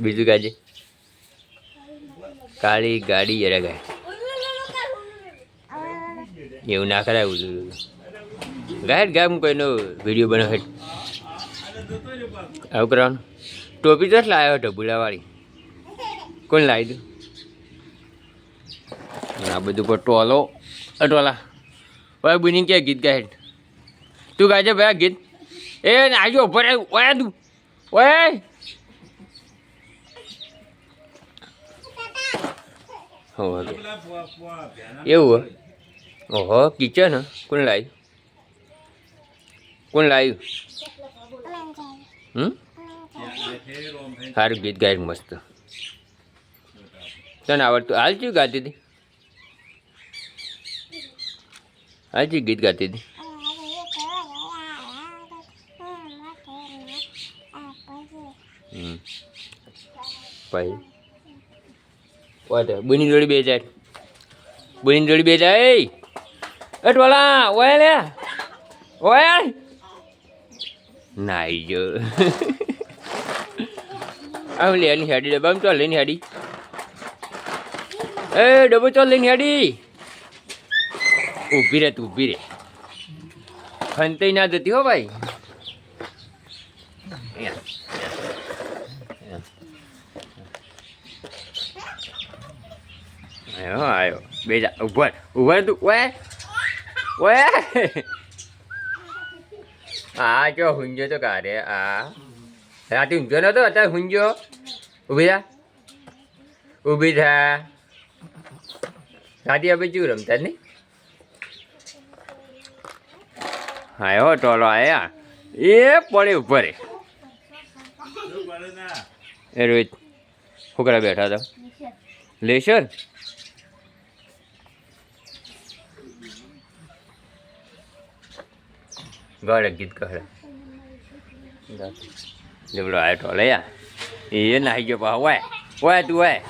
બીજું કાજે કાળી ગાડી યરા ગાય એવું ના કરાવું ગાય ગાય હું કોઈનો વિડીયો બનાવે આવું કરવાનું ટોપી તો લાવ્યો હતો ભૂલાવાળી કોણ લાવી દઉં આ બધું પર ટોલો અટોલા ભાઈ બુની ક્યાં ગીત ગાય તું ગાજે ભાઈ ગીત એ આજો ભરે ઓયા તું ઓય એવું ઓહો કિચન કોણ લાવ્યું સારું ગીત ગાય મસ્ત તને આવડતું હાલ ચું ગાતી હતી હાલ ચી ગીત ગાતી હતી પછી બુની જોડી બે જાય બુની જોડી બે જાય અટવાલા ઓય લે ઓય નાઈ જો આવ લે એની હેડી ડબ્બામાં ચાલ લઈને હેડી એ ડબ્બો ચાલ લઈને હેડી ઊભી રે તું ઊભી રે ખંતઈ ના જતી હો ભાઈ આવ્યો બે જા ઉભર ઉભર તું ઓય ઓય આ જો હુંજો તો કારે આ રાતે ઊંઝો નતો અત્યારે હુંજો ઊભી થા ઊભી થા રાતે આપણે ચૂ રમતા જ નહીં આવ્યો ટોલો આયા એ પડે ઉપર એ રોહિત છોકરા બેઠા હતા લેશર ગાડે ગીત કહે જબડો આયો ટોલે યા એ નાહી ગયો પા ઓય ઓય તું ઓય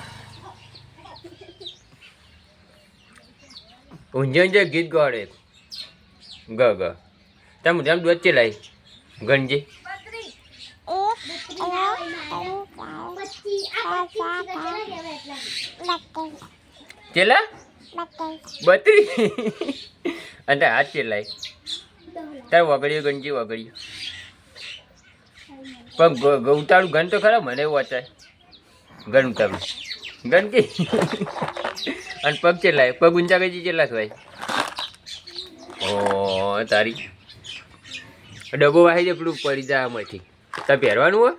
ઊંઝે ઊંઝે ગીત ગાડે ગ ગ તમ જેમ વચ્ચે લાઈ ગણજી ચેલા 32 અને હાથ ચેલાય તાર વગડ્યું ગણજી વગડ્યું પણ ઉતારું ગણ તો ખરા મને એવું વાંચાય ગણ ઉતારું ગણ કે અને પગ ચેલાય પગ ઊંચા કઈ ચેલા થવાય ઓ તારી ડબ્બો વાહી દે પેલું પડી જાય આમાંથી તાર પહેરવાનું હોય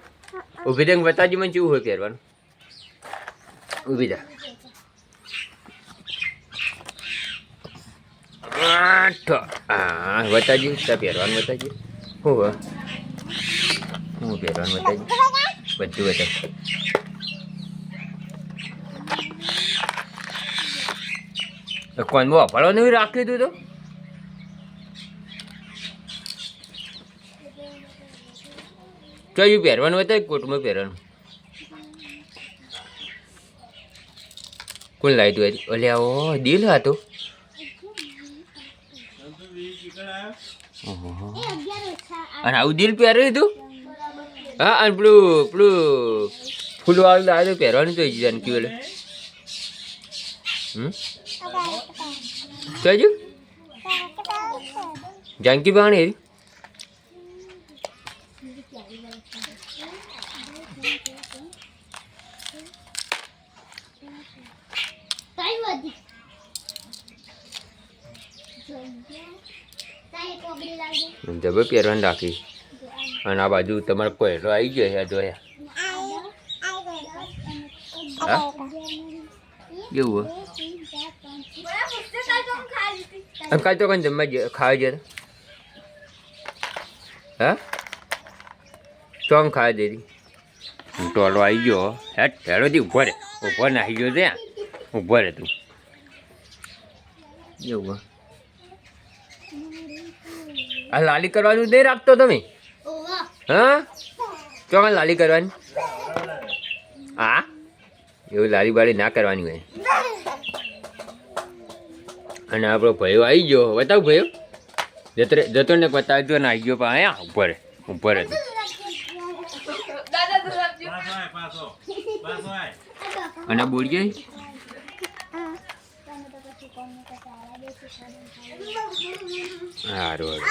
ઊભી થઈને બતાવજો મને કેવું હોય પહેરવાનું ઊભી જા હા બતાવજો તાર પહેરવાનું બતાવજો શું હોય હું પહેરવાનું બતાવજો બધું બતાવ કોણ વાપરવા નહીં રાખ્યું તું તો કયું પહેરવાનું બતાવ કોટમાં પહેરવાનું કોણ લાવી તું ઓલે આવો દિલ હતો અને આવું દિલ પહેર્યું તું હા અને પેલું ફૂલવાળું લાવ્યું પહેરવાનું તો જાનકી ઓલે કહેજો જાનકી બાણી જબર પહેરવાનું રાખી અને આ બાજુ તમારે કોયલો આવી ગયો છે જોયા હા કેવું કાલ તો કઈ જમવા ખાવા જતા હા ચોમ ખાવા દેતી ટોલો આવી ગયો હેઠ હેડોથી ઉભો રે ઉભો નાખી ગયો ત્યાં ઉભો રે તું એવું આ લાલી કરવાનું નહીં રાખતો તમે હા ચોકન લાલી કરવાની હા એવું લાલી બાળી ના કરવાની હોય અને આપણો ભાઈઓ આવી ગયો બતાવ ભાઈઓ જતો ને બતાવજો ને આવી ગયો પણ અહીંયા ઉપર ઉપર હતું અને બોલીએ સારું